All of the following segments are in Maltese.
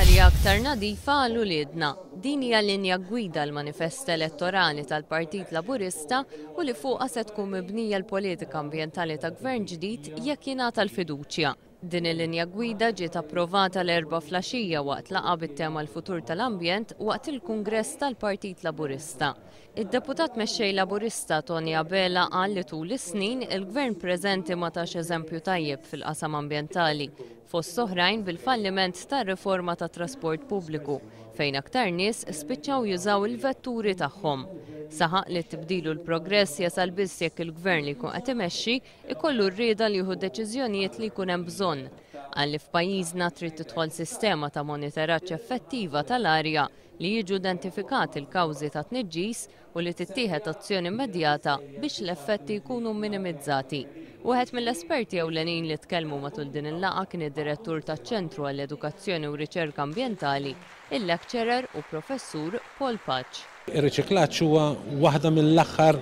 Arja aktar nadifa għal uliedna. Din hija linja gwida l-manifest elettorali tal-Partit Laburista u li fuqha se tkun mibnija l-politika ambjentali ta' gvern ġdid jekk jingħata l-fiduċja. Din il-linja gwida ġiet approvata l-4 flaxija waqt laqgħa bit-tema l-futur tal-ambjent waqt il-Kungress tal-Partit Laburista. Id-deputat mexxej Laburista Tony Abela qal li tul is-snin il-gvern preżenti ma tax eżempju tajjeb fil-qasam ambjentali, fost oħrajn bil-falliment tar-riforma tat trasport pubbliku, fejn aktar nies spiċċaw jużaw il-vetturi tagħhom. Saħaq li tibdilu l-progress jasal biss jekk il-gvern li jkun qed imexxi ikollu rrieda li jieħu deċiżjonijiet li jkun hemm bżonn. Għalli f'pajjiżna trid tidħol sistema ta' monitoraġġ effettiva tal-arja li jiġu identifikati l-kawżi ta' tniġġis u li tittieħed azzjoni immedjata biex l-effetti jkunu minimizzati. Wieħed mill-esperti ewlenin li tkellmu matul din il-laqgħa kien id-direttur taċ-Ċentru għall-Edukazzjoni u Riċerka Ambjentali, il-lecturer u professur Paul Patch. Ir-riċiklaġġ huwa waħda mill-aħħar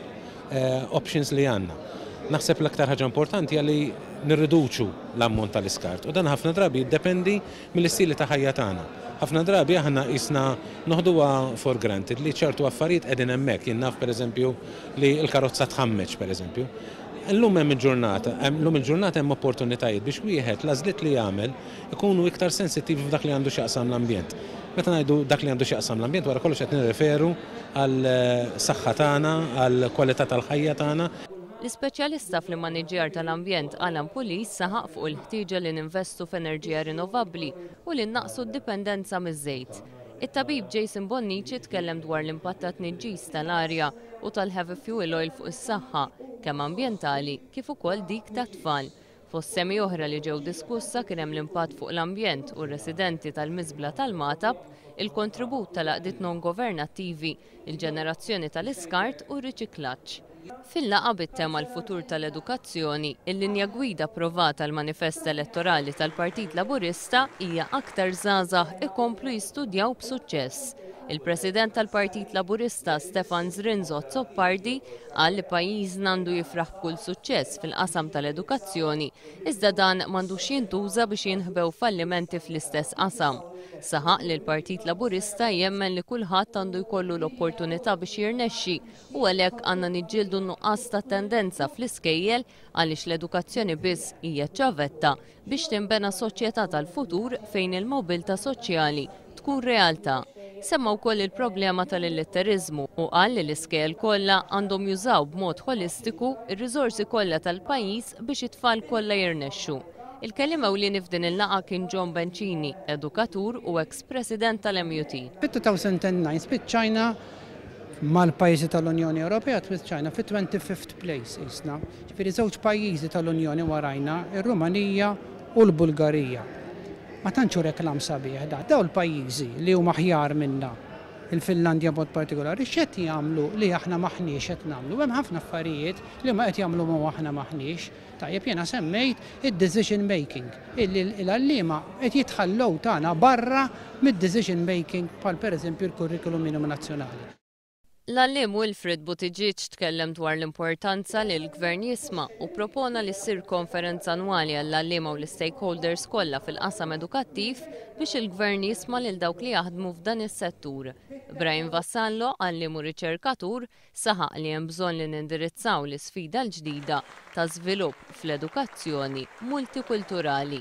options li għandna. Naħseb l-aktar ħaġa importanti għalli nirriduċu l-ammont tal-iskart u dan ħafna drabi jiddependi mill-istili ta' ħajja tagħna. Ħafna drabi aħna isna noħduha for granted li ċertu affarijiet qegħdin hemmhekk. Jien naf pereżempju li l-karozza tħammeġ pereżempju. Llum hemm il-ġurnata hemm opportunitajiet biex wieħed l-għażliet li jagħmel ikunu iktar sensittivi f'dak li għandu x'jaqsam l-ambjent. Meta ngħidu dak li għandu x'jaqsam l-ambjent wara kollox qed nirreferu għal saħħa tagħna, għal kwalità tal-ħajja tagħna. L-ispeċjalista fl-maniġjar tal-ambjent Alan Pulis saħaq fuq il-ħtieġa li ninvestu f'enerġija rinnovabbli u li naqsu d-dipendenza miż-żejt. It-tabib Jason Bonnici tkellem dwar l-impatt ta' tniġġis tal-arja u tal-heavy fuel oil fuq is-saħħa, kemm ambjentali kif ukoll dik tat-tfal. Fost semi oħra li ġew diskussa kien hemm l-impatt fuq l-ambjent u r-residenti tal-Miżbla tal-Matab, il-kontribut tal-għaqdiet non-governattivi, il-ġenerazzjoni tal-iskart u r-riċiklaġġ. Fil-laqgħa bit-tema l-futur tal-edukazzjoni, il-linja gwida approvata l-manifest elettorali tal-Partit Laburista hija aktar żgħażagħ ikomplu jistudjaw b'suċċess. Il-President tal-Partit Laburista Stefan Zrinzo Zoppardi qal li pajjiżna għandu jifraħ b'kull suċċess fil-qasam tal-edukazzjoni, iżda dan m'għandux jintuża biex jinħbew fallimenti fl-istess qasam. Saħaq li l-Partit Laburista jemmen li kulħadd għandu jkollu l-opportunità biex jirnexxi u għalhekk għandna niġġieldu nuqqas ta' tendenza fl-iskejjel għaliex l-edukazzjoni biss hija ċavetta biex tinbena soċjetà tal-futur fejn il-mobilità soċjali tkun realtà. Semma wkoll il-problema tal-illetterizmu u qal li l-iskejjel kollha għandhom jużaw b'mod holistiku ir-riżorsi kollha tal-pajjiż biex it-tfal kollha jirnexxu. Il-kellim ewlieni f'din il-laqgħa kien John Bencini, edukatur u ex-president tal-MUT. Fit-2009 spiċċajna mal-pajjiżi tal-Unjoni Ewropea spiċċajna fit-25th place isna. Ġifieri żewġ pajjiżi tal-Unjoni warajna, ir-Rumanija u l-Bulgarija. Ma tantx reklam sabiħ da. Dawn il-pajjiżi li huma aħjar minna, il-Finlandja b'mod partikolari, x'qed jagħmlu li aħna maħniex qed nagħmlu. Hemm ħafna affarijiet li ma qed jagħmlu ma aħna maħniex. Tajjeb jiena semmejt id-decision making. Il-għalliema qed jitħallew tagħna barra mid-decision making bħal pereżempju l-kurrikulum minimum nazzjonali. L-għalliem Wilfred Buttigieg tkellem dwar l-importanza li l-gvern jisma' u propona li ssir konferenza annwali għall-għalliema u l-stakeholders kollha fil-qasam edukattiv biex il-gvern jisma' lil dawk li jaħdmu f'dan is-settur. Brian Vassallo, għalliem u riċerkatur, saħaq li hemm bżonn li nindirizzaw l-isfida l-ġdida ta' żvilupp fl-edukazzjoni multikulturali.